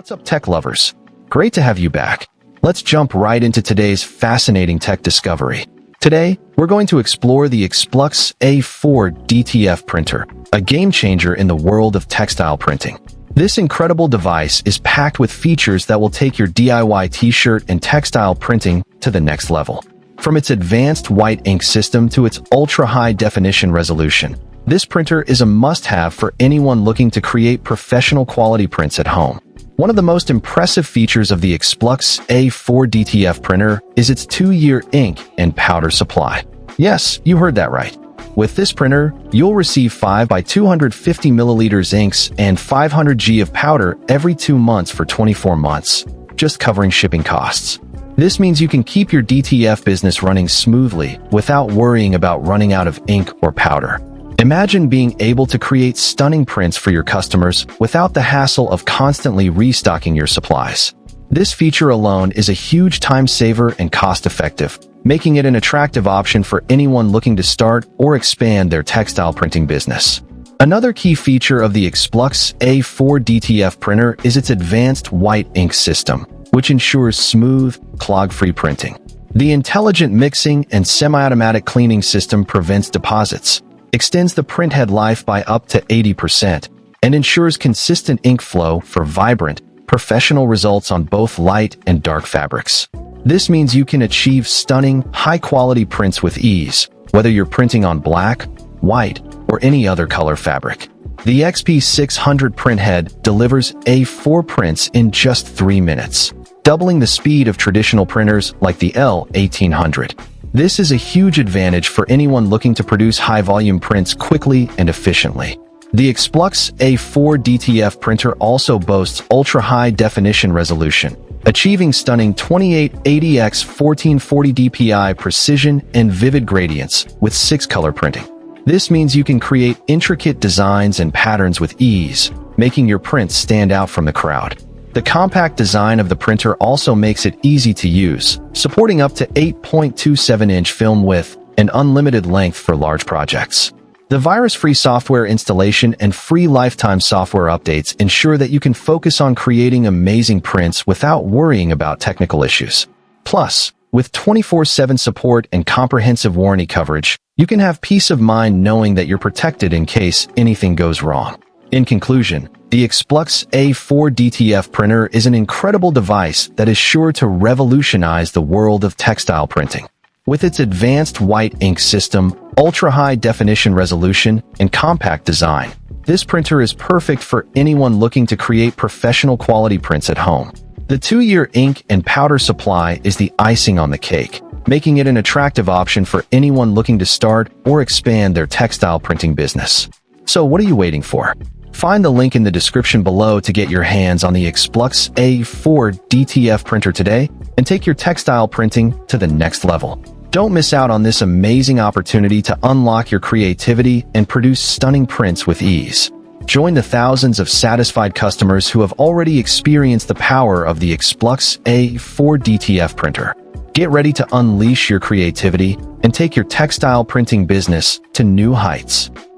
What's up, tech lovers? Great to have you back. Let's jump right into today's fascinating tech discovery. Today, we're going to explore the EXPLUX A4 DTF printer, a game changer in the world of textile printing. This incredible device is packed with features that will take your DIY t-shirt and textile printing to the next level. From its advanced white ink system to its ultra-high definition resolution, this printer is a must-have for anyone looking to create professional quality prints at home. One of the most impressive features of the EXPLUX A4 DTF printer is its 2-year ink and powder supply. Yes, you heard that right. With this printer, you'll receive 5 by 250 milliliters inks and 500 G of powder every 2 months for 24 months, just covering shipping costs. This means you can keep your DTF business running smoothly without worrying about running out of ink or powder. Imagine being able to create stunning prints for your customers without the hassle of constantly restocking your supplies. This feature alone is a huge time saver and cost-effective, making it an attractive option for anyone looking to start or expand their textile printing business. Another key feature of the EXPLUX A4 DTF printer is its advanced white ink system, which ensures smooth, clog-free printing. The intelligent mixing and semi-automatic cleaning system prevents deposits, extends the printhead life by up to 80%, and ensures consistent ink flow for vibrant, professional results on both light and dark fabrics. This means you can achieve stunning, high-quality prints with ease, whether you're printing on black, white, or any other color fabric. The XP600 printhead delivers A4 prints in just 3 minutes, doubling the speed of traditional printers like the L8058. This is a huge advantage for anyone looking to produce high-volume prints quickly and efficiently. The EXPLUX A4 DTF printer also boasts ultra-high definition resolution, achieving stunning 2880x1440 dpi precision and vivid gradients with 6-color printing. This means you can create intricate designs and patterns with ease, making your prints stand out from the crowd. The compact design of the printer also makes it easy to use, supporting up to 8.27-inch film width and unlimited length for large projects. The virus-free software installation and free lifetime software updates ensure that you can focus on creating amazing prints without worrying about technical issues. Plus, with 24/7 support and comprehensive warranty coverage, you can have peace of mind knowing that you're protected in case anything goes wrong. In conclusion, the EXPLUX A4 DTF printer is an incredible device that is sure to revolutionize the world of textile printing. With its advanced white ink system, ultra-high definition resolution, and compact design, this printer is perfect for anyone looking to create professional quality prints at home. The 2-year ink and powder supply is the icing on the cake, making it an attractive option for anyone looking to start or expand their textile printing business. So what are you waiting for? Find the link in the description below to get your hands on the EXPLUX A4 DTF printer today and take your textile printing to the next level. Don't miss out on this amazing opportunity to unlock your creativity and produce stunning prints with ease. Join the thousands of satisfied customers who have already experienced the power of the EXPLUX A4 DTF printer. Get ready to unleash your creativity and take your textile printing business to new heights.